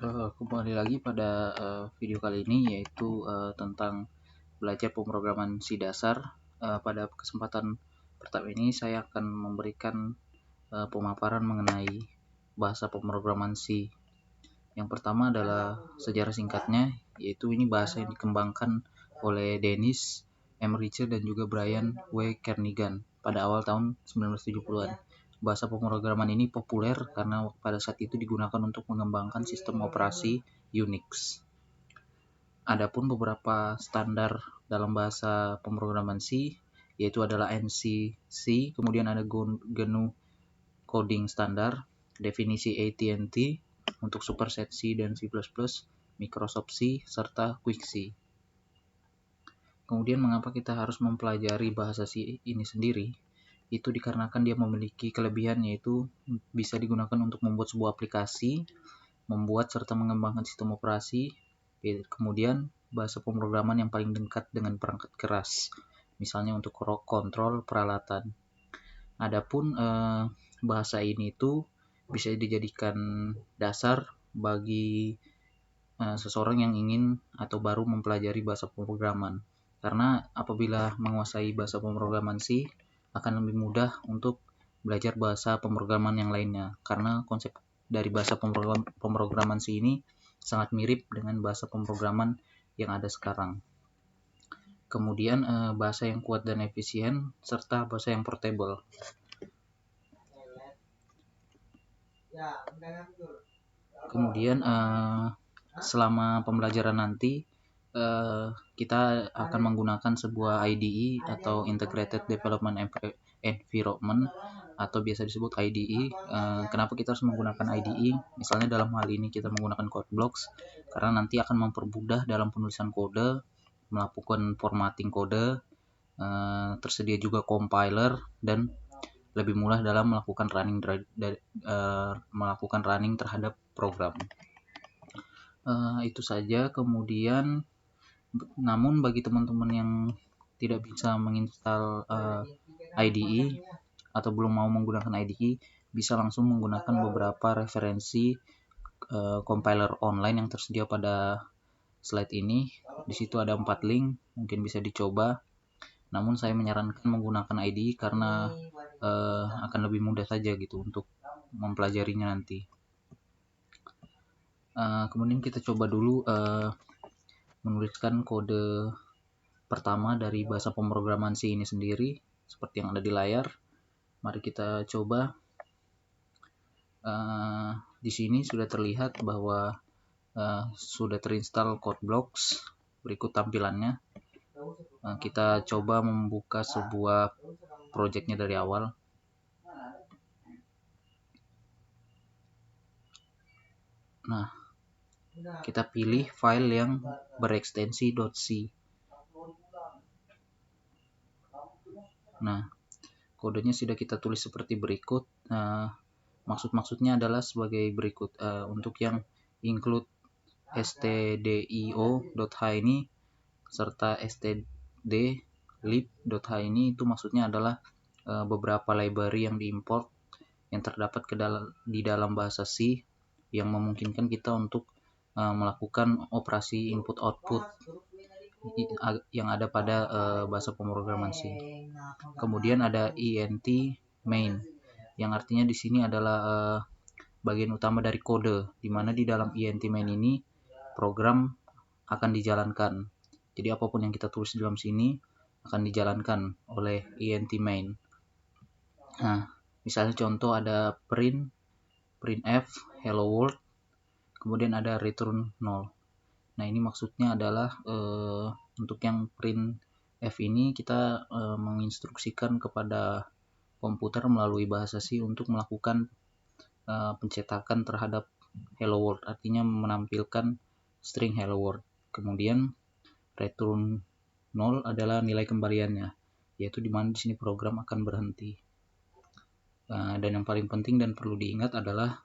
Kembali lagi pada video kali ini, yaitu tentang belajar pemrograman C dasar. Pada kesempatan pertama ini saya akan memberikan pemaparan mengenai bahasa pemrograman C. Yang pertama adalah sejarah singkatnya, yaitu ini bahasa yang dikembangkan oleh Dennis M. Ritchie dan juga Brian W. Kernighan pada awal tahun 1970-an. Bahasa pemrograman ini populer karena pada saat itu digunakan untuk mengembangkan sistem operasi Unix. Adapun beberapa standar dalam bahasa pemrograman C, yaitu adalah ANSI C, kemudian ada GNU Coding Standard, definisi AT&T untuk Superset C dan C++, Microsoft C, serta Quick C. Kemudian mengapa kita harus mempelajari bahasa C ini sendiri? Itu dikarenakan dia memiliki kelebihan, yaitu bisa digunakan untuk membuat sebuah aplikasi, membuat serta mengembangkan sistem operasi. Kemudian bahasa pemrograman yang paling dekat dengan perangkat keras, misalnya untuk kontrol peralatan. Adapun bahasa ini itu bisa dijadikan dasar bagi seseorang yang ingin atau baru mempelajari bahasa pemrograman. Karena apabila menguasai bahasa pemrograman C, akan lebih mudah untuk belajar bahasa pemrograman yang lainnya. Karena konsep dari bahasa pemrograman C ini sangat mirip dengan bahasa pemrograman yang ada sekarang. Kemudian bahasa yang kuat dan efisien, serta bahasa yang portable. Kemudian selama pembelajaran nanti kita akan menggunakan sebuah IDE atau Integrated Development Environment atau biasa disebut IDE. Kenapa kita harus menggunakan IDE? Misalnya dalam hal ini kita menggunakan CodeBlocks karena nanti akan mempermudah dalam penulisan kode, melakukan formatting kode, tersedia juga compiler, dan lebih mudah dalam melakukan running terhadap program. Itu saja. Kemudian namun bagi teman-teman yang tidak bisa menginstal IDE atau belum mau menggunakan IDE, bisa langsung menggunakan beberapa referensi compiler online yang tersedia pada slide ini. Di situ ada 4 link, mungkin bisa dicoba. Namun saya menyarankan menggunakan IDE karena akan lebih mudah saja gitu untuk mempelajarinya nanti. Kemudian kita coba dulu menuliskan kode pertama dari bahasa pemrograman C ini sendiri, seperti yang ada di layar. Mari kita coba. Di sini sudah terlihat bahwa sudah terinstall CodeBlocks. Berikut tampilannya. Kita coba membuka sebuah projectnya dari awal. Nah, kita pilih file yang berekstensi .c. Nah, kodenya sudah kita tulis seperti berikut. Maksudnya adalah sebagai berikut. Untuk yang include stdio.h ini serta stdlib.h ini, itu maksudnya adalah beberapa library yang diimport yang terdapat di dalam bahasa C yang memungkinkan kita untuk melakukan operasi input-output yang ada pada bahasa pemrograman C. Kemudian ada ent main, yang artinya di sini adalah bagian utama dari kode, di mana di dalam ent main ini program akan dijalankan. Jadi apapun yang kita tulis di dalam sini akan dijalankan oleh ent main. Nah, misalnya contoh ada printf hello world, kemudian ada return 0. Nah, ini maksudnya adalah untuk yang printf ini kita menginstruksikan kepada komputer melalui bahasa C untuk melakukan pencetakan terhadap hello world, artinya menampilkan string hello world. Kemudian return 0 adalah nilai kembaliannya, yaitu di mana di sini program akan berhenti. Dan yang paling penting dan perlu diingat adalah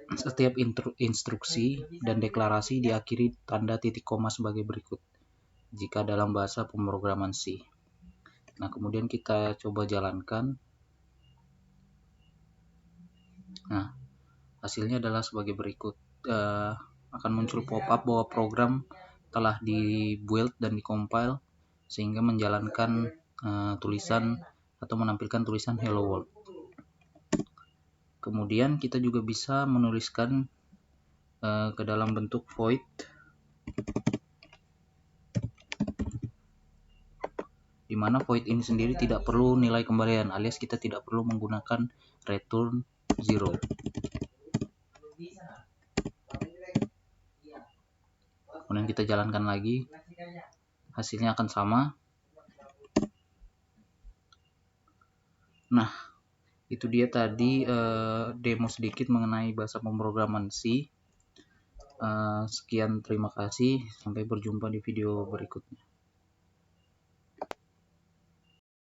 setiap instruksi dan deklarasi diakhiri tanda titik koma sebagai berikut jika dalam bahasa pemrograman C. Nah, kemudian kita coba jalankan. Nah, Hasilnya adalah sebagai berikut. Akan muncul pop-up bahwa program telah di-build dan di-compile sehingga menjalankan tulisan atau menampilkan tulisan hello world. Kemudian kita juga bisa menuliskan ke dalam bentuk void, di mana void ini sendiri tidak perlu nilai kembalian, alias kita tidak perlu menggunakan return 0. Kemudian kita jalankan lagi, hasilnya akan sama. Nah, itu dia tadi demo sedikit mengenai bahasa pemrograman C. Sekian, terima kasih, sampai berjumpa di video berikutnya.